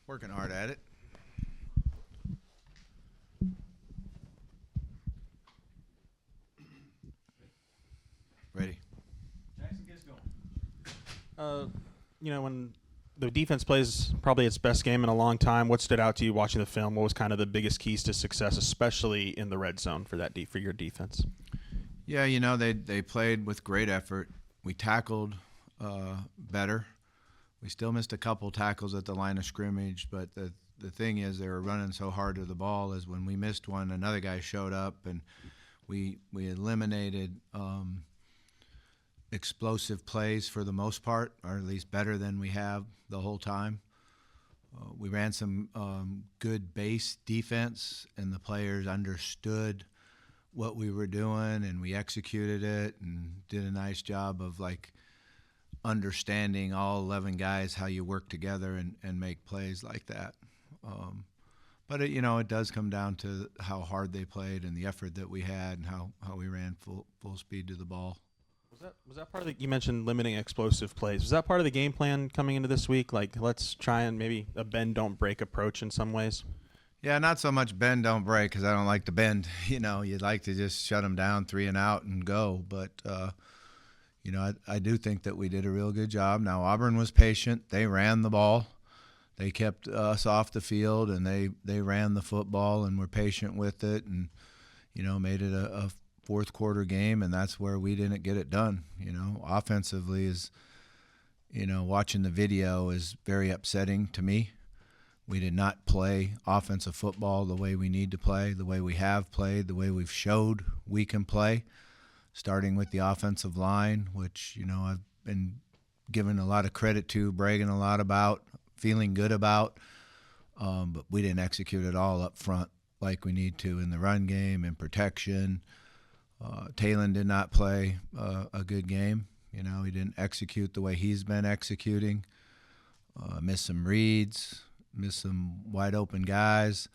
Working hard at it. Ready. Jackson, get us going. When the defense plays probably its best game in a long time, what stood out to you watching the film? What was kind of the biggest keys to success, especially in the red zone for your defense? Yeah, they played with great effort. We tackled better. We still missed a couple tackles at the line of scrimmage, but the thing is they were running so hard to the ball is when we missed one, another guy showed up, and we eliminated explosive plays for the most part, or at least better than we have the whole time. We ran some good base defense, and the players understood what we were doing, and we executed it and did a nice job of understanding all 11 guys how you work together and make plays like that. But it does come down to how hard they played and the effort that we had and how we ran full speed to the ball. Was that part of you mentioned limiting explosive plays? Was that part of the game plan coming into this week? Let's try and maybe a bend don't break approach in some ways. Yeah, not so much bend don't break because I don't like to bend. You'd like to just shut them down 3 and out and go. But I do think that we did a real good job. Now Auburn was patient. They ran the ball. They kept us off the field, and they ran the football and were patient with it, and made it a fourth quarter game, and that's where we didn't get it done. Offensively is, watching the video is very upsetting to me. We did not play offensive football the way we need to play, the way we have played, the way we've showed we can play, starting with the offensive line, which, I've been given a lot of credit to, bragging a lot about, feeling good about, but we didn't execute it all up front like we need to in the run game and protection. Talon did not play a good game. He didn't execute the way he's been executing. Missed some reads, missed some wide open guys.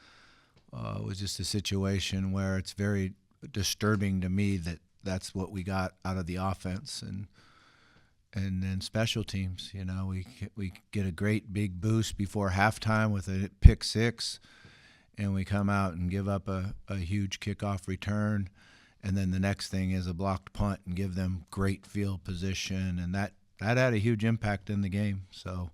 It was just a situation where it's very disturbing to me that that's what we got out of the offense. And then special teams, we get a great big boost before halftime with a pick six, and we come out and give up a huge kickoff return. And then the next thing is a blocked punt and give them great field position, and that had a huge impact in the game. So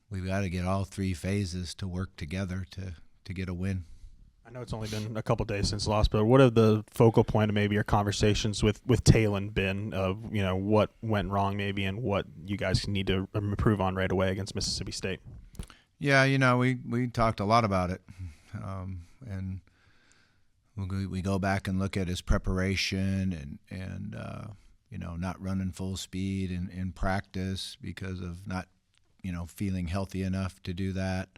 we've got to get all 3 phases to work together to get a win. I know it's only been a couple days since loss, but what have the focal point of maybe your conversations with Talon been of what went wrong maybe and what you guys need to improve on right away against Mississippi State? Yeah, we talked a lot about it, and we go back and look at his preparation and not running full speed in practice because of not feeling healthy enough to do that.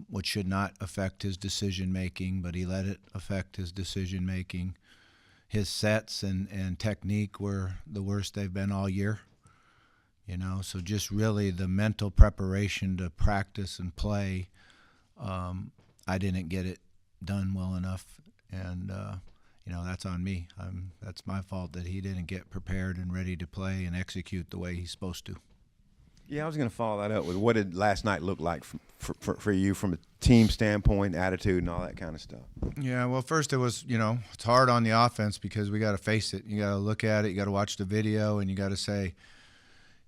Which should not affect his decision-making, but he let it affect his decision-making. His sets and technique were the worst they've been all year. So just really the mental preparation to practice and play, I didn't get it done well enough, and that's on me. That's my fault that he didn't get prepared and ready to play and execute the way he's supposed to. Yeah, I was going to follow that up with what did last night look like for you from a team standpoint, attitude, and all that kind of stuff? Yeah, well, first it was, it's hard on the offense because we got to face it. You got to look at it, you got to watch the video, and you got to say,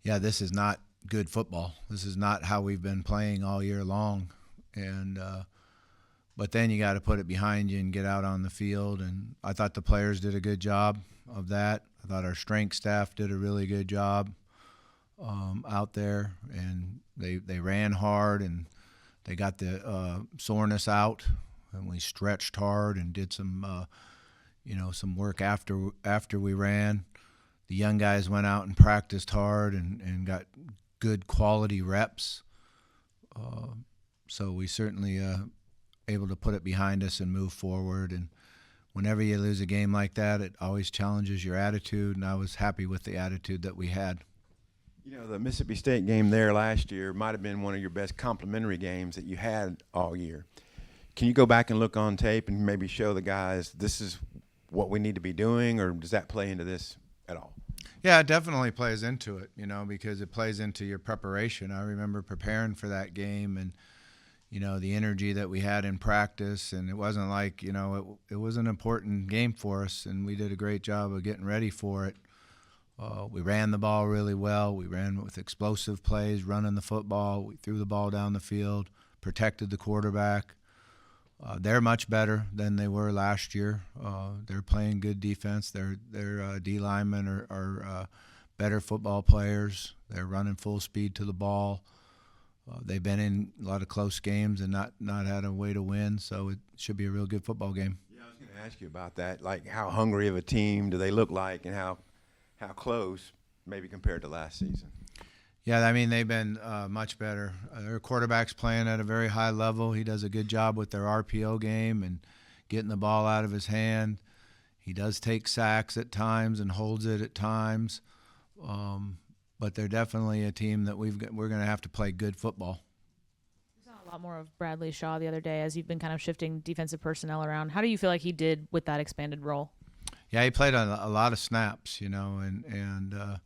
yeah, this is not good football. This is not how we've been playing all year long. And but then you got to put it behind you and get out on the field. And I thought the players did a good job of that. I thought our strength staff did a really good job out there, and they ran hard and they got the soreness out, and we stretched hard and did some some work after we ran. The young guys went out and practiced hard and got good quality reps. So we certainly able to put it behind us and move forward. And whenever you lose a game like that, it always challenges your attitude, and I was happy with the attitude that we had. The Mississippi State game there last year might have been one of your best complimentary games that you had all year. Can you go back and look on tape and maybe show the guys this is what we need to be doing, or does that play into this at all? Yeah, it definitely plays into it, because it plays into your preparation. I remember preparing for that game and, the energy that we had in practice. And it wasn't like, it was an important game for us, and we did a great job of getting ready for it. We ran the ball really well. We ran with explosive plays, running the football. We threw the ball down the field, protected the quarterback. They're much better than they were last year. They're playing good defense. Their D linemen are better football players. They're running full speed to the ball. They've been in a lot of close games and not had a way to win, so it should be a real good football game. Yeah, I was going to ask you about that. Like, how hungry of a team do they look like, and how close, maybe compared to last season? Yeah, I mean, they've been much better. Their quarterback's playing at a very high level. He does a good job with their RPO game and getting the ball out of his hand. He does take sacks at times and holds it at times. But they're definitely a team that we're going to have to play good football. We saw a lot more of Bradley Shaw the other day as you've been kind of shifting defensive personnel around. How do you feel like he did with that expanded role? Yeah, he played a lot of snaps, and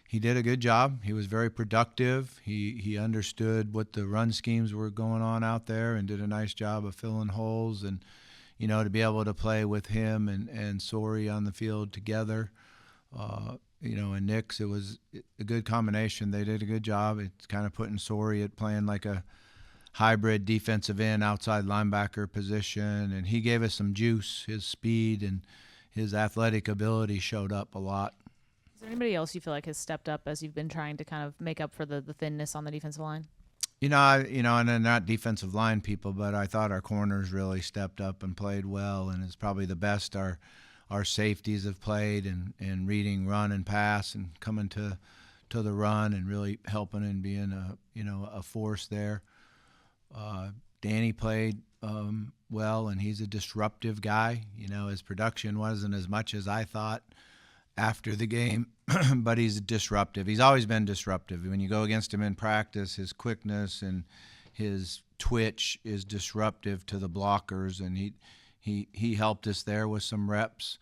he did a good job. He was very productive. He understood what the run schemes were going on out there and did a nice job of filling holes. And, to be able to play with him and Sori on the field together, and Nix, it was a good combination. They did a good job. It's kind of putting Sori at playing like a hybrid defensive end, outside linebacker position. And he gave us some juice. His speed and his athletic ability showed up a lot. Is there anybody else you feel like has stepped up as you've been trying to kind of make up for the thinness on the defensive line? And they're not defensive line people, but I thought our corners really stepped up and played well, and it's probably the best our safeties have played and reading run and pass and coming to the run and really helping and being a force there. Danny played well, and he's a disruptive guy. His production wasn't as much as I thought after the game, but he's disruptive. He's always been disruptive. When you go against him in practice, his quickness and his twitch is disruptive to the blockers, and he helped us there with some reps.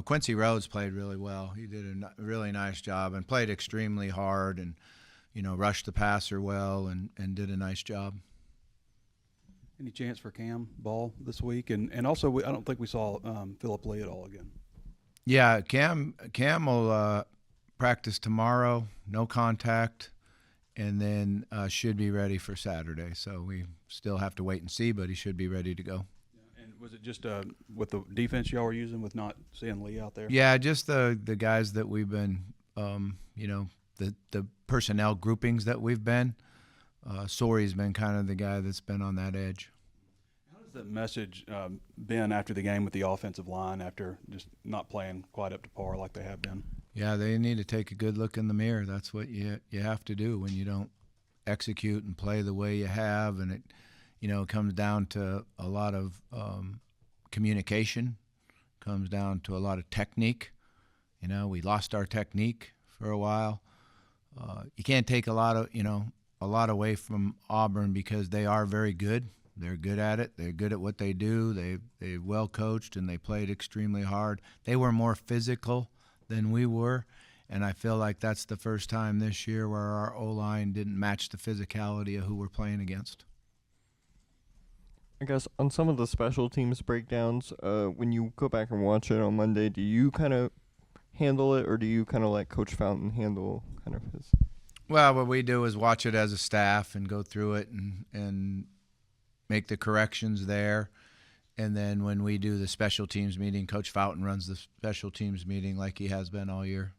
Quincy Rhodes played really well. He did a really nice job and played extremely hard and, rushed the passer well and did a nice job. Any chance for Cam Ball this week? And also, I don't think we saw Phillip Lee at all again. Yeah, Cam will practice tomorrow, no contact, and then should be ready for Saturday. So we still have to wait and see, but he should be ready to go. Yeah. And was it just with the defense y'all were using with not seeing Lee out there? Yeah, just the guys that we've been, the personnel groupings that we've been. Sori's been kind of the guy that's been on that edge. How has that message been after the game with the offensive line after just not playing quite up to par like they have been? Yeah, they need to take a good look in the mirror. That's what you have to do when you don't execute and play the way you have, and it comes down to a lot of communication, comes down to a lot of technique. We lost our technique for a while. You can't take a lot away from Auburn because they are very good. They're good at it. They're good at what they do. They're well coached, and they played extremely hard. They were more physical than we were, and I feel like that's the first time this year where our O-line didn't match the physicality of who we're playing against. I guess on some of the special teams breakdowns, when you go back and watch it on Monday, do you kind of handle it, or do you kind of let Coach Fountain handle kind of his? Well, what we do is watch it as a staff and go through it and make the corrections there. And then when we do the special teams meeting, Coach Fountain runs the special teams meeting like he has been all year.